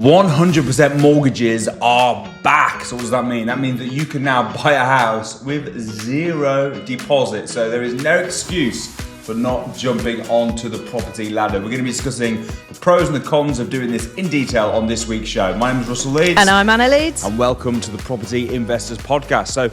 100% mortgages are back. So what does that mean? That means that you can now buy a house with zero deposit. So there is no excuse for not jumping onto the property ladder. We're going to be discussing the pros and the cons of doing this in detail on this week's show. My name is Russell Leeds. And I'm Anna Leeds. And welcome to the Property Investors Podcast. So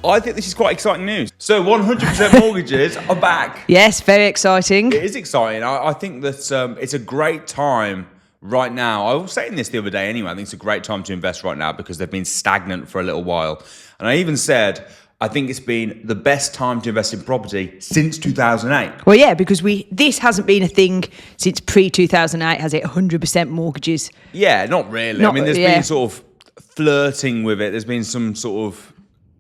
I think this is quite exciting news. So 100% mortgages are back. Yes, very exciting. It is exciting. I think that it's a great time right now. I was saying this the other day anyway. I think it's a great time to invest right now because they've been stagnant for a little while. And I even said, I think it's been the best time to invest in property since 2008. Well, yeah, because this hasn't been a thing since pre-2008, has it? 100% mortgages. Yeah, not really. There's been sort of flirting with it. There's been some sort of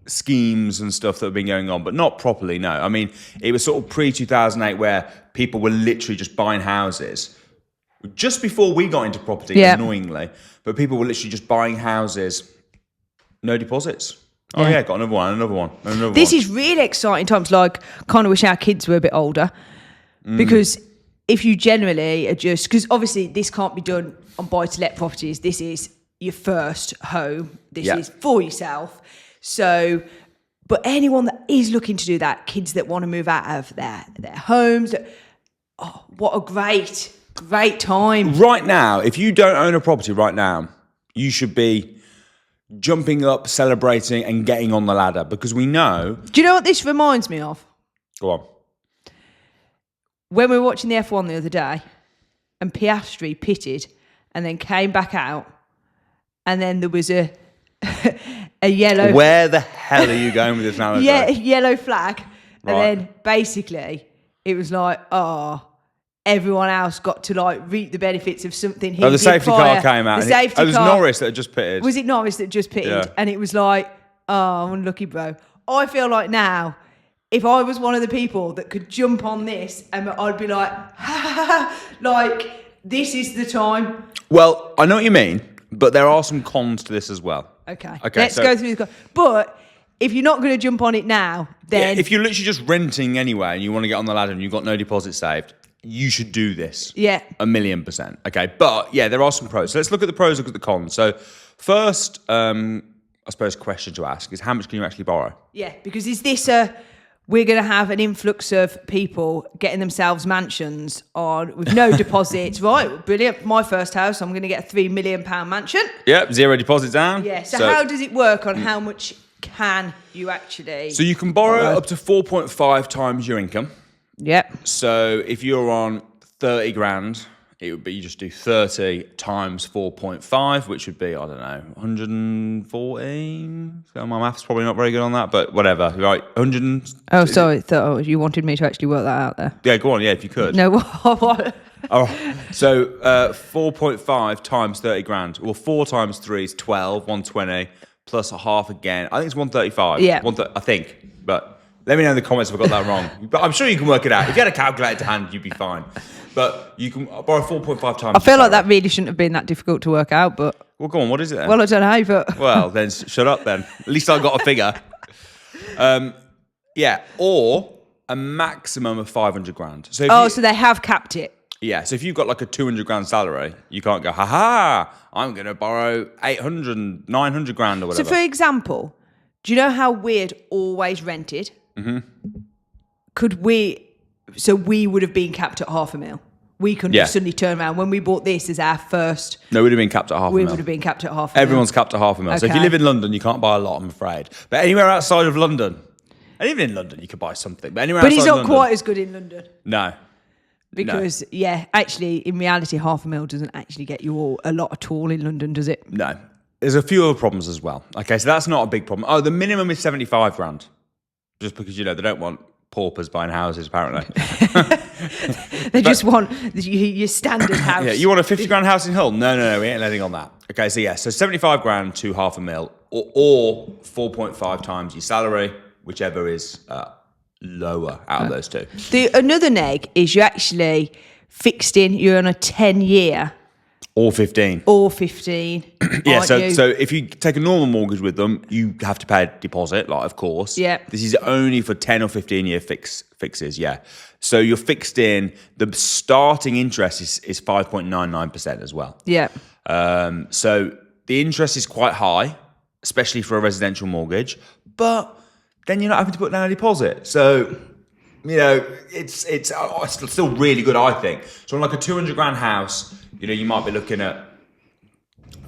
schemes and stuff that have been going on, but not properly, no. I mean, it was sort of pre-2008 where people were literally just buying houses. Just before we got into property, annoyingly, but people were literally just buying houses, no deposits. Oh yeah, got another one. This is really exciting times. Like, kind of wish our kids were a bit older, because if you generally adjust, because obviously this can't be done on buy-to-let properties. This is your first home. This is for yourself. So, but anyone that is looking to do that, kids that want to move out of their homes, what a great time. Right now, if you don't own a property right now, you should be jumping up, celebrating and getting on the ladder, because we know... Do you know what this reminds me of? Go on. When we were watching the F1 the other day and Piastri pitted and then came back out and then there was a yellow... Where the hell are you going with this now? Yeah, yellow flag. Right. And then basically it was like, everyone else got to like reap the benefits of something he did. The safety car came out. It was Norris that had just pitted. Was it Norris that just pitted? Yeah. And it was like, unlucky bro. I feel like now, if I was one of the people that could jump on this, and I'd be like, like, this is the time. Well, I know what you mean, but there are some cons to this as well. Okay, let's go through the cons. But if you're not going to jump on it now, then... if you're literally just renting anyway and you want to get on the ladder and you've got no deposit saved, you should do this. Yeah. 1,000,000%. Okay. But yeah, there are some pros. So let's look at the pros, look at the cons. So first, I suppose, question to ask is how much can you actually borrow? Yeah, because is this we're going to have an influx of people getting themselves mansions with no deposits, right? Brilliant. My first house, I'm going to get a £3 million mansion. Yep, zero deposit down. Yeah, so how does it work on how much can you actually... So you can borrow up to 4.5 times your income. Yep. So if you're on 30 grand, it would be you just do 30 times 4.5, which would be, I don't know, 114. So my math's probably not very good on that, but whatever. Right, 100. Oh, sorry. You wanted me to actually work that out there. Yeah, go on. Yeah, if you could. No, what? Oh, so 4.5 times 30 grand. Well, 4 times 3 is 12, 120, plus a half again. I think it's 135. Yeah. I think, but... Let me know in the comments if I got that wrong. But I'm sure you can work it out. If you had a calculator to hand, you'd be fine. But you can borrow 4.5 times. I feel like that really shouldn't have been that difficult to work out, but... Well, go on. What is it then? Well, I don't know, but... Well, then shut up then. At least I got a figure. Or a maximum of 500 grand. So so they have capped it. Yeah, so if you've got like a 200 grand salary, you can't go, I'm going to borrow 800, 900 grand or whatever. So for example, do you know how we'd always rented? Mm-hmm. We would have been capped at $500,000. We couldn't have suddenly turned around when we bought this as our first. No, we'd have been capped at $500,000. We would have been capped at $500,000. Everyone's capped at $500,000. Okay. So if you live in London, you can't buy a lot, I'm afraid. But anywhere outside of London, and even in London, you could buy something. But anywhere outside of London. But it's not quite as good in London. No. Because, actually, in reality, $500,000 doesn't actually get you a lot at all in London, does it? No. There's a few other problems as well. Okay, so that's not a big problem. Oh, the minimum is 75 grand. Just because, they don't want paupers buying houses, apparently. They just want your standard house. Yeah, you want a 50 grand house in Hull? No, we ain't letting on that. Okay, so 75 grand to $500,000 or 4.5 times your salary, whichever is lower out of those two. Another neg is you actually fixed in, you're on a 10-year... Or 15. Yeah, so if you take a normal mortgage with them, you have to pay a deposit, of course. Yeah. This is only for 10 or 15-year fixes, yeah. So you're fixed in, the starting interest is 5.99% as well. Yeah. So the interest is quite high, especially for a residential mortgage, but then you're not having to put down a deposit. So, it's still really good, I think. So on like a 200 grand house, you might be looking at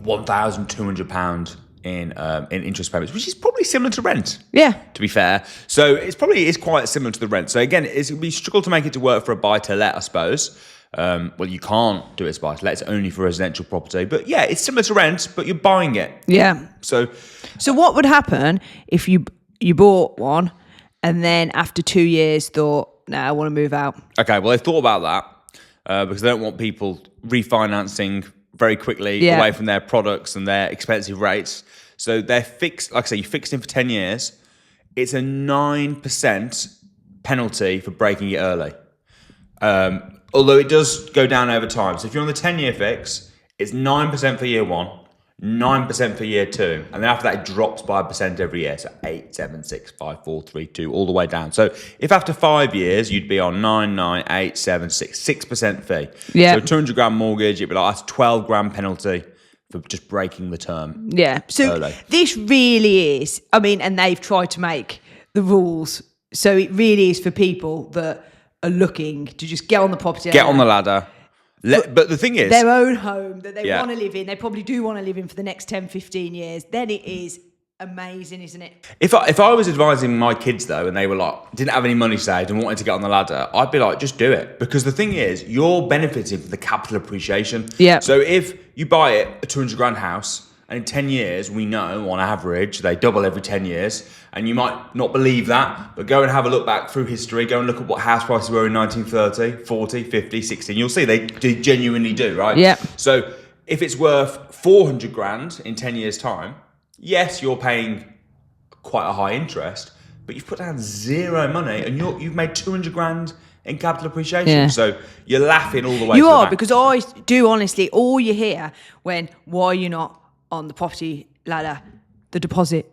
£1,200 in interest payments, which is probably similar to rent. Yeah. To be fair. So it's quite similar to the rent. So again, we struggle to make it to work for a buy-to-let, I suppose. Well, you can't do it as buy-to-let. It's only for residential property. But yeah, it's similar to rent, but you're buying it. Yeah. So what would happen if you bought one and then after 2 years thought, no, I want to move out? Okay, well, they've thought about that because they don't want people refinancing very quickly away from their products and their expensive rates. So they're fixed, like I say, you fixed in for 10 years. It's a 9% penalty for breaking it early. Although it does go down over time. So if you're on the 10-year fix, it's 9% for year one, 9% for year two. And then after that, it drops by 1% every year. So 8, 7, 6, 5, 4, 3, 2, all the way down. So if after 5 years, you'd be on 9, 9, 8, 7, 6, 6% fee. Yeah. So a 200 grand mortgage, it'd be like, that's 12 grand penalty for just breaking the term. Yeah. So early. This really is, and they've tried to make the rules. So it really is for people that are looking to just get on the property. Get on the ladder. But the thing is, their own home that they want to live in, they probably do want to live in for the next 10, 15 years, then it is amazing, isn't it? If I was advising my kids though, and they were like, didn't have any money saved and wanted to get on the ladder, I'd be like, just do it. Because the thing is, you're benefiting from the capital appreciation. Yeah. So if you buy a 200 grand house, and in 10 years, we know on average, they double every 10 years. And you might not believe that, but go and have a look back through history. Go and look at what house prices were in 1930, 40, 50, 60. And you'll see they genuinely do, right? Yeah. So if it's worth 400 grand in 10 years' time, yes, you're paying quite a high interest, but you've put down zero money and you've made 200 grand in capital appreciation. Yeah. So you're laughing all the way You to the are, bank. because I do honestly, all you hear when, why are you not on the property ladder? The deposit.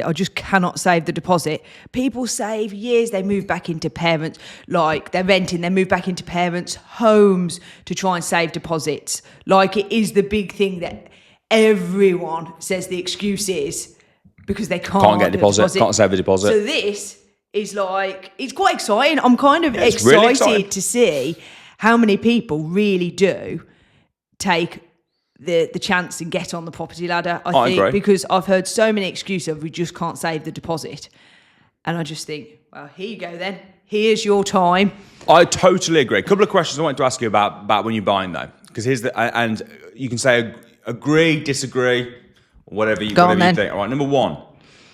I just cannot save the deposit. People save years. They move back into parents, like they're renting, they move back into parents' homes to try and save deposits. Like it is the big thing that everyone says the excuse is because they can't get a deposit, can't save a deposit. So this is like, it's quite exciting. I'm kind of really excited to see how many people really do take the chance and get on the property ladder. I think, because I've heard so many excuses of we just can't save the deposit. And I just think, well, here you go then. Here's your time. I totally agree. A couple of questions I wanted to ask you about when you're buying though. Because and you can say agree, disagree, whatever you think. All right, number one.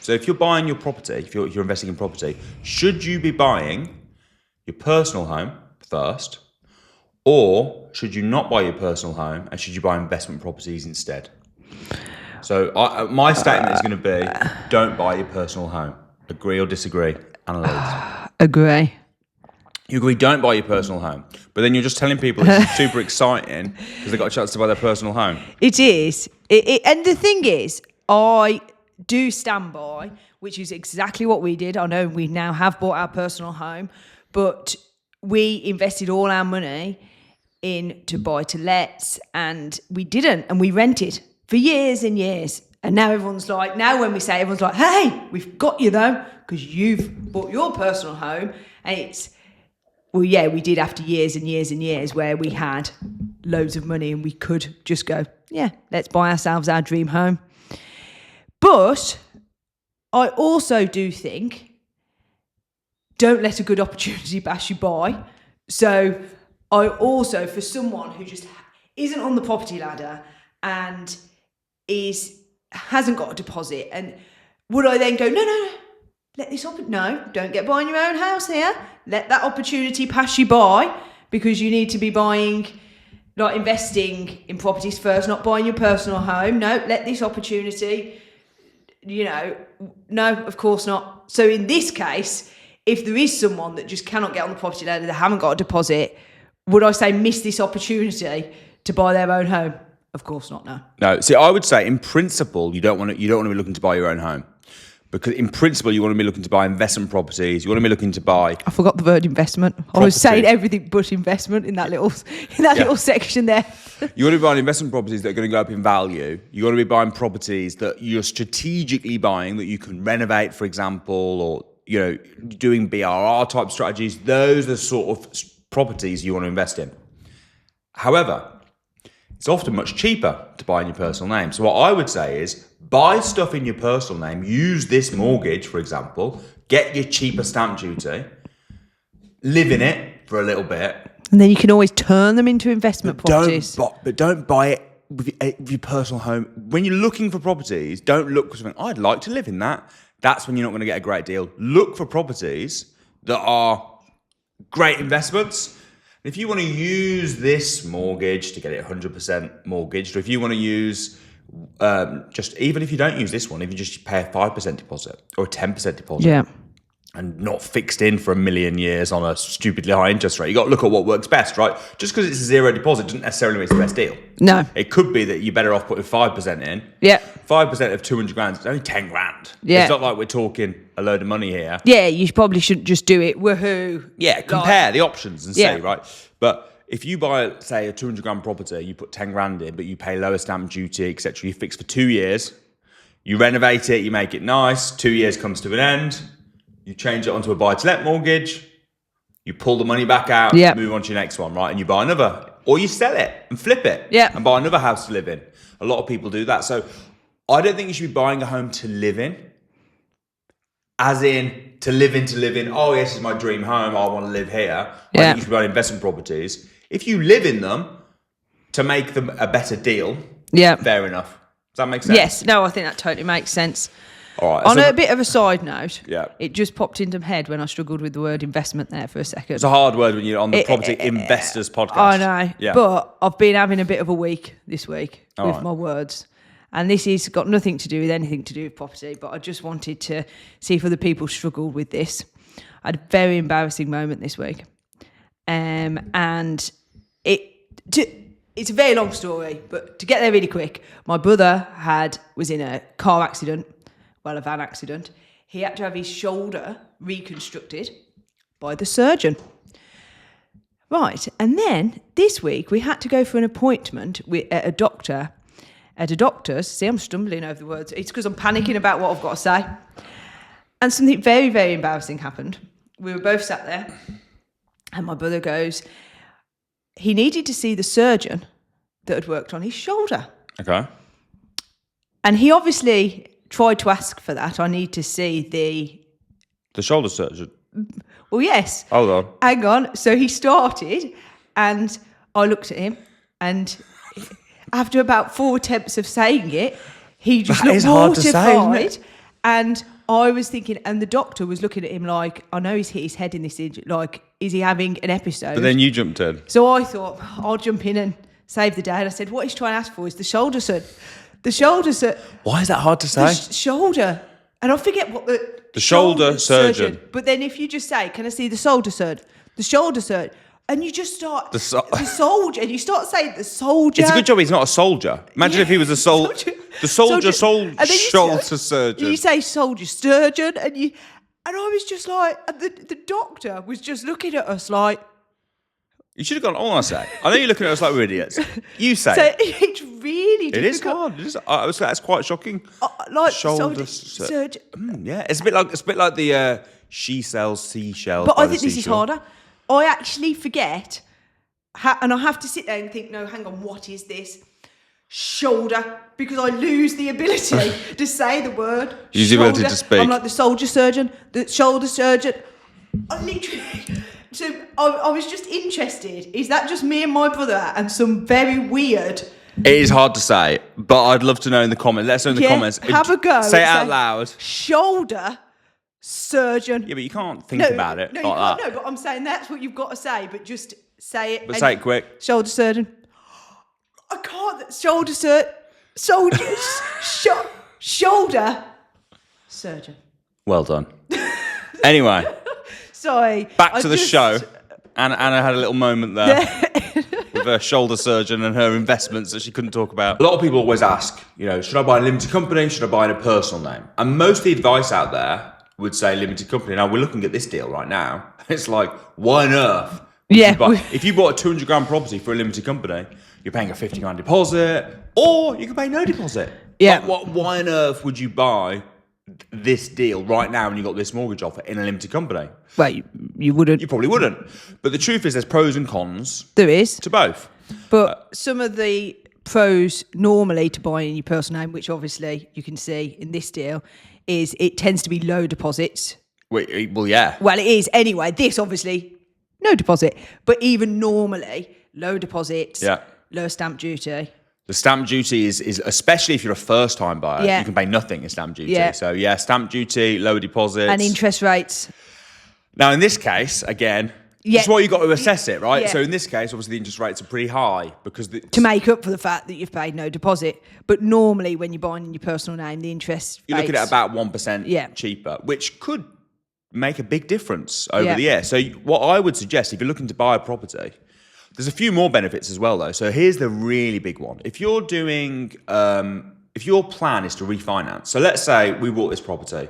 So if you're buying your property, if you're investing in property, should you be buying your personal home first? Or should you not buy your personal home and should you buy investment properties instead? So my statement is going to be, don't buy your personal home. Agree or disagree? Anna Leeds. Agree. You agree, don't buy your personal home. But then you're just telling people it's super exciting because they got a chance to buy their personal home. It is. And the thing is, I do stand by, which is exactly what we did. I know we now have bought our personal home, but we invested all our money into buy-to-lets and we didn't, and we rented for years and years. And now when we say, everyone's like, hey, we've got you though, because you've bought your personal home. And it's, well, yeah, we did after years and years and years where we had loads of money and we could just go, yeah, let's buy ourselves our dream home. But I also do think, don't let a good opportunity pass you by. So I also, for someone who just isn't on the property ladder and hasn't got a deposit, and would I then go, no, let this no, don't get buying your own house here. Let that opportunity pass you by because you need to be buying, like investing in properties first, not buying your personal home. No, let this opportunity, no, of course not. So in this case, if there is someone that just cannot get on the property ladder, they haven't got a deposit, would I say miss this opportunity to buy their own home? Of course not, no. No, see, I would say in principle, you don't want to be looking to buy your own home. Because in principle, you want to be looking to buy investment properties. You want to be looking to buy. I forgot the word investment. I was saying everything but investment in that little little section there. You want to be buying investment properties that are going to go up in value. You want to be buying properties that you're strategically buying that you can renovate, for example, or doing BRR type strategies. Those are the sort of properties you want to invest in. However, it's often much cheaper to buy in your personal name. So what I would say is buy stuff in your personal name. Use this mortgage, for example. Get your cheaper stamp duty. Live in it for a little bit. And then you can always turn them into investment properties. But don't buy it with your personal home. When you're looking for properties, don't look for something, I'd like to live in that. That's when you're not going to get a great deal. Look for properties that are great investments. If you want to use this mortgage to get it 100% mortgaged, or if you want to use even if you don't use this one, if you just pay a 5% deposit or a 10% deposit, and not fixed in for 1 million years on a stupidly high interest rate, you got to look at what works best, right? Just because it's a zero deposit doesn't necessarily mean it's the best deal. No, it could be that you're better off putting 5% in. 5% of 200 grand is only 10 grand. It's not like we're talking a load of money here. You probably shouldn't just do it. Woohoo! Compare the options and see, right? But if you buy, say, a 200 grand property, you put 10 grand in, but you pay lower stamp duty, etc. You fix for 2 years, you renovate it, you make it nice. 2 years comes to an end. You change it onto a buy-to-let mortgage, you pull the money back out, move on to your next one, right? And you buy another, or you sell it and flip it and buy another house to live in. A lot of people do that. So I don't think you should be buying a home to live in, as in to live in. Oh, yes, this is my dream home. I want to live here. I think you should be buying investment properties. If you live in them to make them a better deal, fair enough. Does that make sense? Yes. No, I think that totally makes sense. All right, on a bit of a side note, it just popped into my head when I struggled with the word investment there for a second. It's a hard word when you're on the Property Investors podcast. I know, but I've been having a bit of a week this week with my words. And this has got nothing to do with anything to do with property, but I just wanted to see if other people struggled with this. I had a very embarrassing moment this week. And it's a very long story, but to get there really quick, my brother was in a car accident. A van accident. He had to have his shoulder reconstructed by the surgeon. Right, and then this week we had to go for an appointment at a doctor's. See, I'm stumbling over the words. It's because I'm panicking about what I've got to say. And something very, very embarrassing happened. We were both sat there, and my brother goes, he needed to see the surgeon that had worked on his shoulder. Okay. And he obviously tried to ask for that. I need to see the shoulder surgeon. Well, yes. Hold on. Hang on. So he started, and I looked at him, and after about 4 attempts of saying it, he just looked mortified. And I was thinking, and the doctor was looking at him like, I know he's hit his head in this injury. Like, is he having an episode? But then you jumped in. So I thought, I'll jump in and save the day. And I said, what he's trying to ask for is the shoulder surgeon. The shoulder surgeon. Why is that hard to say? The shoulder. And I forget what the shoulder surgeon. But then if you just say, can I see the shoulder surgeon? The shoulder surgeon. And you just start, the soldier. And you start saying the soldier. It's a good job he's not a soldier. Imagine if he was a soldier. The shoulder surgeon. You say soldier surgeon. And I was just like, the doctor was just looking at us like. You should have gone, I say. I know you're looking at us like we're idiots. You say. So it's really difficult. It is hard. I would say that's quite shocking. Like shoulder surgeon. It's a bit like the she sells seashells. But I think this is harder. I actually forget, and I have to sit there and think, no, hang on, what is this? Shoulder, because I lose the ability to say the word. Use the ability to speak. I'm like the soldier surgeon, the shoulder surgeon. I literally. So I was just interested. Is that just me and my brother and some very weird? It is hard to say, but I'd love to know in the comments. Let us know in the comments. Have a go. Say it out loud. Shoulder surgeon. Yeah, but you can't think about it like that. No, but I'm saying that's what you've got to say, but just say it. But say it quick. Shoulder surgeon. I can't. Shoulder surgeon. Shoulder surgeon. Well done. Anyway. Sorry. Back to the show. Anna had a little moment there with her shoulder surgeon and her investments that she couldn't talk about. A lot of people always ask, should I buy a limited company? Should I buy in a personal name? And most of the advice out there would say limited company. Now, we're looking at this deal right now. It's like, why on earth? If you bought a 200 grand property for a limited company, you're paying a 50 grand deposit, or you can pay no deposit. Yeah. Why on earth would you buy this deal right now when you got this mortgage offer in a limited company? Well, you wouldn't. You probably wouldn't. But the truth is, there's pros and cons. There is to both. But some of the pros normally to buying in your personal name, which obviously you can see in this deal, is it tends to be low deposits. Well, yeah. Well, it is anyway. This obviously no deposit, but even normally low deposits. Yeah. Low stamp duty. The stamp duty is especially if you're a first-time buyer, yeah. you can pay nothing in stamp duty. Yeah. So, stamp duty, lower deposits. And interest rates. Now, in this case, again, it's why you've got to assess it, right? Yeah. So, in this case, obviously, the interest rates are pretty high because... to make up for the fact that you've paid no deposit. But normally, when you're buying in your personal name, the interest you're looking at about 1% cheaper, which could make a big difference over the year. So, what I would suggest, if you're looking to buy a property... There's a few more benefits as well, though. So here's the really big one. If you're doing, if your plan is to refinance, so let's say we bought this property,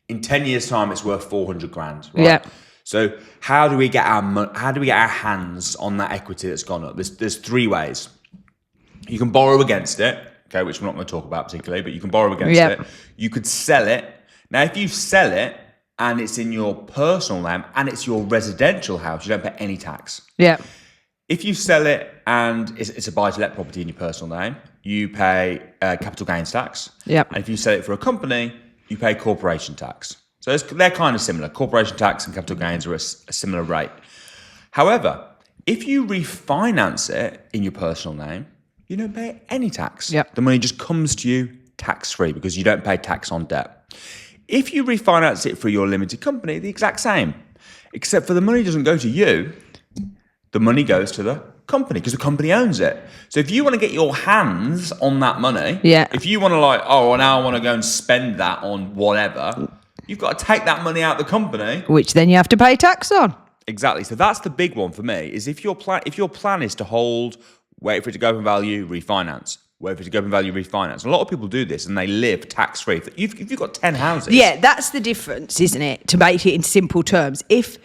in 10 years' time, it's worth 400 grand, right? Yeah. So how do we get our hands on that equity that's gone up? There's three ways. You can borrow against it, okay, which we're not going to talk about particularly, but you can borrow against it. You could sell it. Now, if you sell it and it's in your personal name and it's your residential house, you don't pay any tax. Yeah. If you sell it and it's a buy-to-let property in your personal name, you pay capital gains tax. Yep. And if you sell it for a company, you pay corporation tax. So they're kind of similar. Corporation tax and capital gains are a similar rate. However, if you refinance it in your personal name, you don't pay any tax. Yep. The money just comes to you tax-free because you don't pay tax on debt. If you refinance it for your limited company, the exact same, except for the money doesn't go to you. The money goes to the company because the company owns it. So if you want to get your hands on that money, if you want to now I want to go and spend that on whatever, you've got to take that money out of the company. Which then you have to pay tax on. Exactly. So that's the big one for me, is if your plan is to hold, wait for it to go up in value, refinance. Wait for it to go up in value, refinance. A lot of people do this and they live tax-free. If you've got 10 houses. Yeah, that's the difference, isn't it? To make it in simple terms. If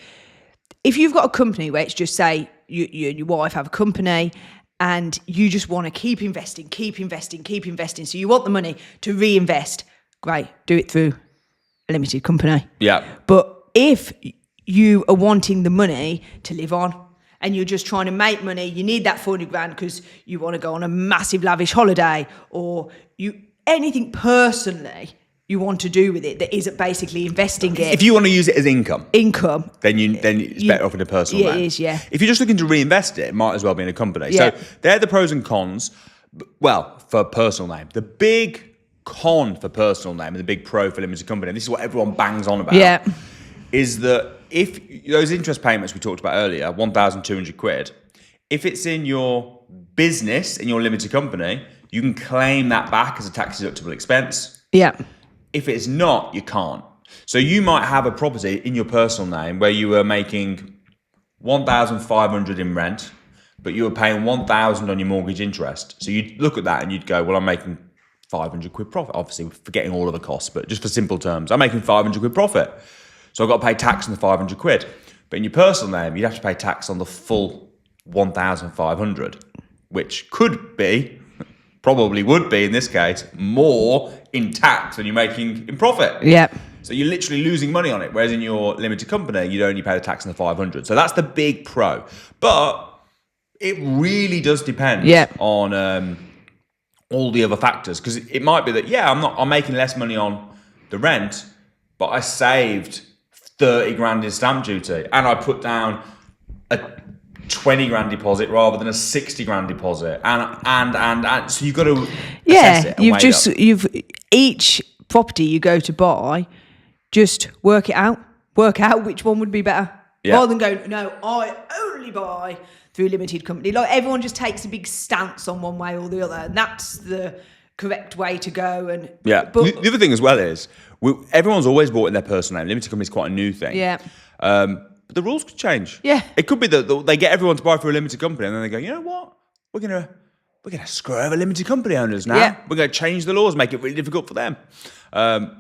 you've got a company where it's just say you and your wife have a company and you just want to keep investing, so you want the money to reinvest, great, do it through a limited company. Yeah. But if you are wanting the money to live on and you're just trying to make money, you need that 400 grand because you want to go on a massive lavish holiday or anything personally you want to do with it that isn't basically investing it. If you want to use it as income, then it's better off in a personal name. It is, yeah. If you're just looking to reinvest it might as well be in a company. Yeah. So they're the pros and cons. Well, for personal name, the big con for personal name and the big pro for limited company, and this is what everyone bangs on about, is that if those interest payments we talked about earlier, 1,200 quid, if it's in your business, in your limited company, you can claim that back as a tax deductible expense. Yeah. If it's not, you can't. So you might have a property in your personal name where you were making 1,500 in rent, but you were paying 1,000 on your mortgage interest. So you'd look at that and you'd go, well, I'm making 500 quid profit. Obviously, we're forgetting all of the costs, but just for simple terms, I'm making 500 quid profit. So I've got to pay tax on the 500 quid. But in your personal name, you'd have to pay tax on the full 1,500, which could be, probably would be in this case, more in tax than you're making in profit. Yeah. So you're literally losing money on it. Whereas in your limited company, you'd only pay the tax on the 500. So that's the big pro. But it really does depend on all the other factors. Because it might be that, I'm making less money on the rent, but I saved 30 grand in stamp duty and I put down a 20 grand deposit rather than a 60 grand deposit, and so you've got to assess it. You've each property you go to buy, just work out which one would be better, rather than go, no, I only buy through a limited company. Like everyone just takes a big stance on one way or the other, and that's the correct way to go. And but the other thing as well is everyone's always bought in their personal name. Limited company is quite a new thing. Yeah. But the rules could change. Yeah. It could be that they get everyone to buy for a limited company, and then they go, you know what? We're gonna screw over limited company owners now. Yeah. We're gonna change the laws, make it really difficult for them.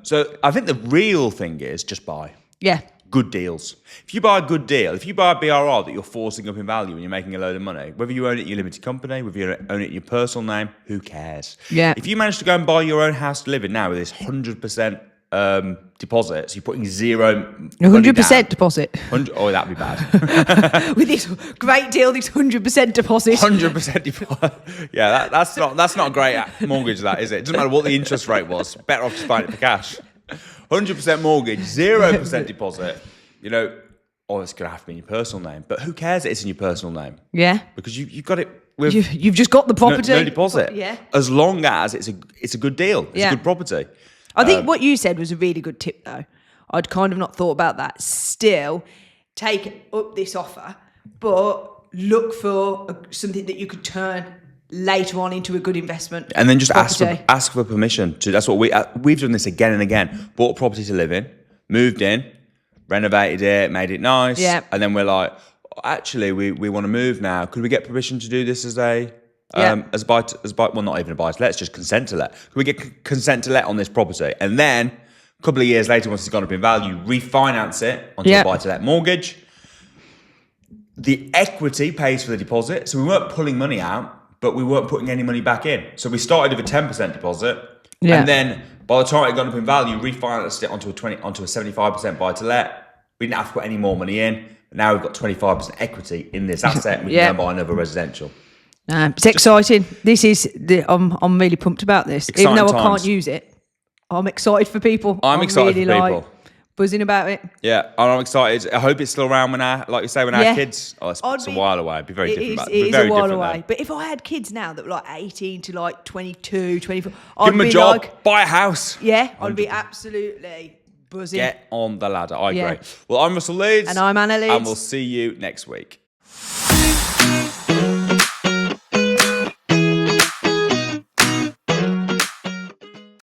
So I think the real thing is just buy. Yeah. Good deals. If you buy a good deal, if you buy a BRR that you're forcing up in value and you're making a load of money, whether you own it in your limited company, whether you own it in your personal name, who cares? Yeah. If you manage to go and buy your own house to live in now with this 100% deposit, so you're putting 100% deposit. Oh, that'd be bad. With this great deal, this 100% deposit. 100% deposit. Yeah, that's not a great mortgage, that is it? It doesn't matter what the interest rate was. Better off just buying it for cash. 100% mortgage, 0% deposit. You know, it's going to have to be in your personal name. But who cares that it's in your personal name? Yeah. Because you've got it with... You've just got the property. No deposit. Yeah. As long as it's a good deal. It's a good property. I think what you said was a really good tip, though. I'd kind of not thought about that. Still, take up this offer, but look for something that you could turn later on into a good investment. And then just ask for permission. That's what we've done this again and again. Bought a property to live in, moved in, renovated it, made it nice. Yeah. And then we're like, actually, we want to move now. Could we get permission to do this as a well, not even a buy to let, it's just consent to let. Could we get consent to let on this property? And then a couple of years later, once it's gone up in value, refinance it onto a buy to let mortgage. The equity pays for the deposit. So we weren't pulling money out, but we weren't putting any money back in. So we started with a 10% deposit. Yeah. And then by the time it got up in value, refinanced it onto a 75% buy to let. We didn't have to put any more money in. Now we've got 25% equity in this asset. We can go buy another residential. It's exciting. I'm really pumped about this. Even though I can't use it, I'm excited for people. I'm excited really for people. Buzzing about it. Yeah, I'm excited. I hope it's still around when our kids. Oh, it's a while away. It'd be very different. It is a while away. But if I had kids now that were like 18 to like 22, 24, give them a job, buy a house. Yeah, I'd be absolutely buzzing. Get on the ladder. I agree. Well, I'm Russell Leeds. And I'm Anna Leeds. And we'll see you next week.